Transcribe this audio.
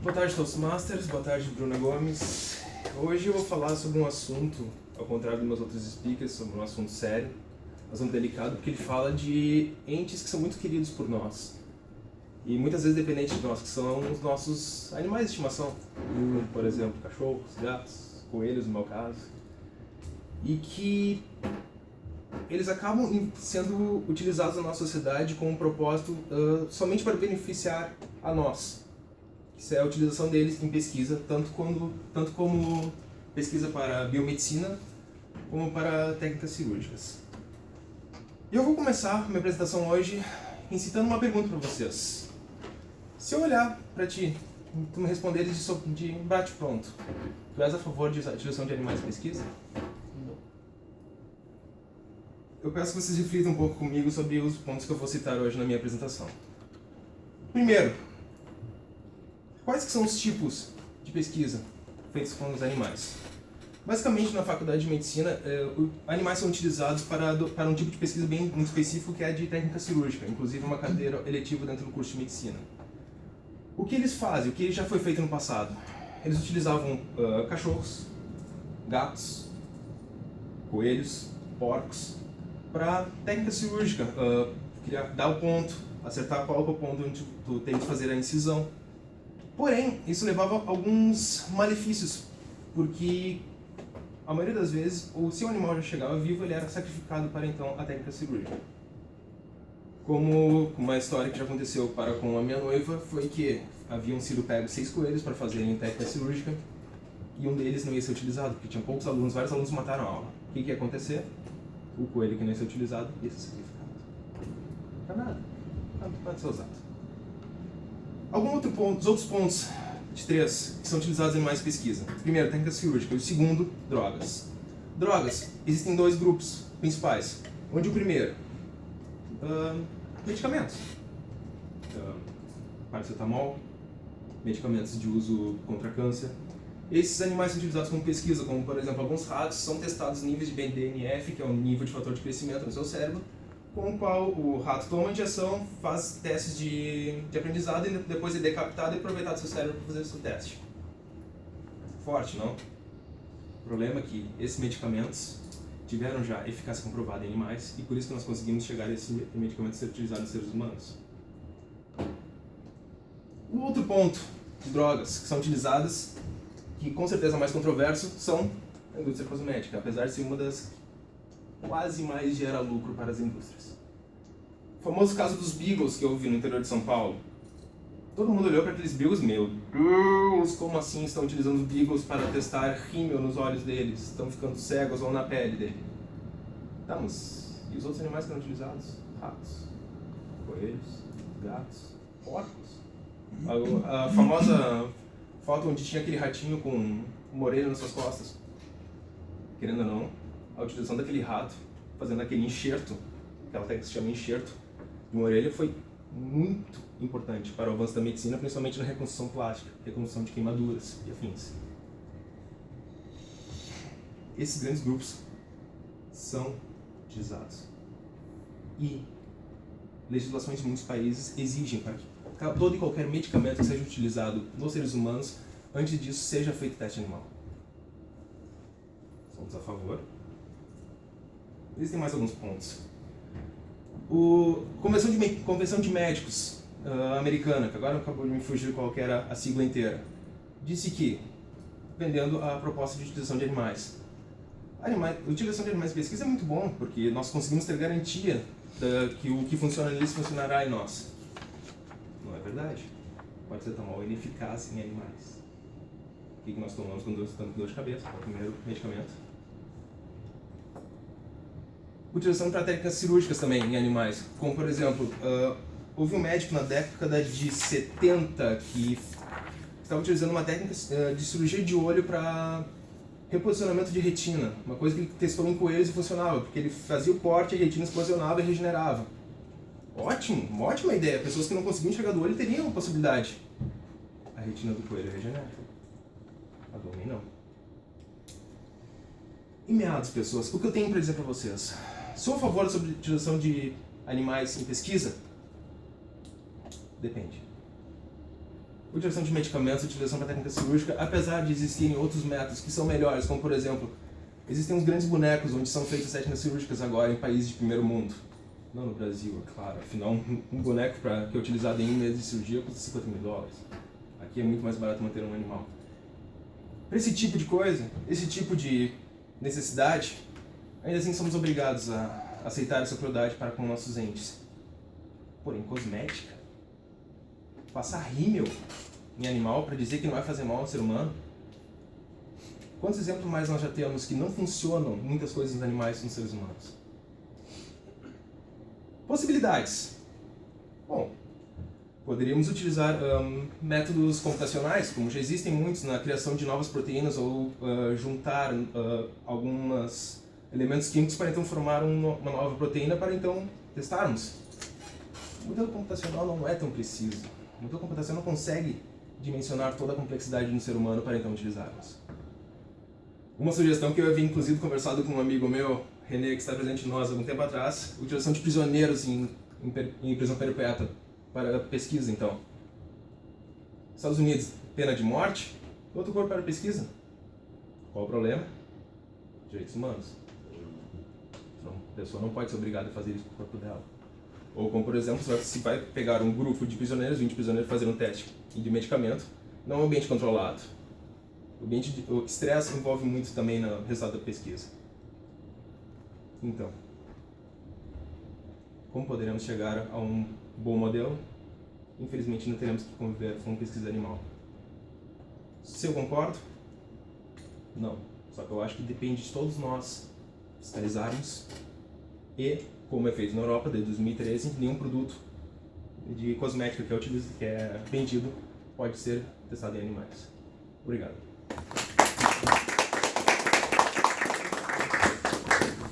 Boa tarde, Toastmasters. Boa tarde, Bruna Gomes. Hoje eu vou falar sobre um assunto, ao contrário dos meus outros speakers, sobre um assunto sério, um assunto delicado, porque ele fala de entes que são muito queridos por nós. E muitas vezes dependentes de nós, que são os nossos animais de estimação. Como, por exemplo, cachorros, gatos, coelhos, no meu caso. E que eles acabam sendo utilizados na nossa sociedade com um propósito somente para beneficiar a nós. Isso é a utilização deles em pesquisa, tanto como pesquisa para biomedicina, como para técnicas cirúrgicas. E eu vou começar minha apresentação hoje incitando uma pergunta para vocês. Se eu olhar para ti, tu me responderes de bate-pronto, tu és a favor de utilização de animais em pesquisa? Não. Eu peço que vocês reflitam um pouco comigo sobre os pontos que eu vou citar hoje na minha apresentação. Primeiro, quais que são os tipos de pesquisa feitos com os animais? Basicamente, na faculdade de medicina, animais são utilizados para um tipo de pesquisa bem muito específico, que é a de técnica cirúrgica, inclusive uma cadeira eletiva dentro do curso de medicina. O que eles fazem? O que já foi feito no passado? Eles utilizavam cachorros, gatos, coelhos, porcos, para técnica cirúrgica, dar o ponto, acertar qual é o ponto onde tu tem que fazer a incisão. Porém, isso levava a alguns malefícios, porque a maioria das vezes, se o animal já chegava vivo, ele era sacrificado para então a técnica cirúrgica. Como uma história que já aconteceu com a minha noiva, foi que haviam sido pegos 6 coelhos para fazerem técnica cirúrgica, e um deles não ia ser utilizado, porque tinha poucos alunos, vários alunos mataram a aula. O que ia acontecer? O coelho que não ia ser utilizado ia ser sacrificado. Para nada. Não pode ser usado. Os outros pontos de 3 que são utilizados em mais pesquisa. Primeiro, técnica cirúrgica. E o segundo, drogas. Drogas. Existem 2 grupos principais. Onde o primeiro, medicamentos. Paracetamol, medicamentos de uso contra câncer. Esses animais são utilizados como pesquisa, como por exemplo, alguns ratos são testados níveis de BDNF, que é o nível de fator de crescimento no seu cérebro, com o qual o rato toma a injeção, faz testes de aprendizado e depois é decapitado e aproveitado do seu cérebro para fazer o seu teste. Forte, não? O problema é que esses medicamentos tiveram já eficácia comprovada em animais e por isso que nós conseguimos chegar a esse medicamento ser utilizado em seres humanos. O outro ponto de drogas que são utilizadas, que com certeza é mais controverso, são a indústria cosmética, apesar de ser uma das quase mais gera lucro para as indústrias. O famoso caso dos Beagles que eu vi no interior de São Paulo. Todo mundo olhou para aqueles Beagles, meu Deus, como assim estão utilizando os Beagles para testar rímel nos olhos deles? Estão ficando cegos ou na pele dele? Tá, mas e os outros animais que eram utilizados? Ratos, coelhos, gatos, porcos. A famosa foto onde tinha aquele ratinho com uma orelha nas suas costas. Querendo ou não, a utilização daquele rato, fazendo aquele enxerto, aquela técnica que se chama enxerto de uma orelha, foi muito importante para o avanço da medicina, principalmente na reconstrução plástica, reconstrução de queimaduras e afins. Esses grandes grupos são utilizados. E legislações de muitos países exigem para que todo e qualquer medicamento que seja utilizado nos seres humanos, antes disso seja feito teste animal. Somos a favor. Existem mais alguns pontos. Convenção de Médicos americana, que agora acabou de me fugir qual que era a sigla inteira, disse que, dependendo a proposta de utilização de animais, a utilização de animais em pesquisa é muito bom, porque nós conseguimos ter garantia que o que funciona neles funcionará em nós. Não é verdade. Pode ser tomar ineficaz em animais. O que nós tomamos quando estamos com dor de cabeça? É o primeiro medicamento. Utilização para técnicas cirúrgicas também em animais, como por exemplo, houve um médico na década de 70 que estava utilizando uma técnica de cirurgia de olho para reposicionamento de retina, uma coisa que ele testou em coelhos e funcionava, porque ele fazia o corte, a retina se posicionava e regenerava. Ótimo, uma ótima ideia, pessoas que não conseguiam enxergar do olho teriam a possibilidade. A retina do coelho regenera, a do homem não. Em meados, pessoas, o que eu tenho para dizer para vocês? Sou a favor sobre a utilização de animais em pesquisa? Depende. utilização de medicamentos, utilização para técnica cirúrgica, apesar de existirem outros métodos que são melhores, como por exemplo, existem uns grandes bonecos onde são feitas técnicas cirúrgicas agora em países de primeiro mundo. Não no Brasil, é claro. Afinal, um boneco que é utilizado em um mês de cirurgia custa $50 mil. Aqui é muito mais barato manter um animal. Para esse tipo de coisa, esse tipo de necessidade, ainda assim somos obrigados a aceitar essa crueldade para com nossos entes. Porém, cosmética? Passar rímel em animal para dizer que não vai fazer mal ao ser humano? Quantos exemplos mais nós já temos que não funcionam muitas coisas nos animais e nos seres humanos? Possibilidades. Bom, poderíamos utilizar métodos computacionais, como já existem muitos na criação de novas proteínas, ou juntar alguns elementos químicos para então formar uma nova proteína para então testarmos. O modelo computacional não é tão preciso. O modelo computacional não consegue dimensionar toda a complexidade do ser humano para então utilizarmos. Uma sugestão que eu havia inclusive conversado com um amigo meu, René, que está presente em nós há algum tempo atrás, a utilização de prisioneiros em prisão perpétua para pesquisa, então. Estados Unidos, pena de morte, outro corpo para pesquisa. Qual o problema? Direitos humanos. Então, a pessoa não pode ser obrigada a fazer isso com o corpo dela. Ou como, por exemplo, se vai pegar um grupo de prisioneiros, 20 prisioneiros, fazer um teste de medicamento, não é um ambiente controlado. O estresse envolve muito também no resultado da pesquisa. Então, como poderemos chegar a um bom modelo? Infelizmente, não teremos que conviver com pesquisa animal. Se eu concordo? Não. Só que eu acho que depende de todos nós fiscalizarmos e, como é feito na Europa desde 2013, nenhum produto de cosmética que é vendido pode ser testado em animais. Obrigado.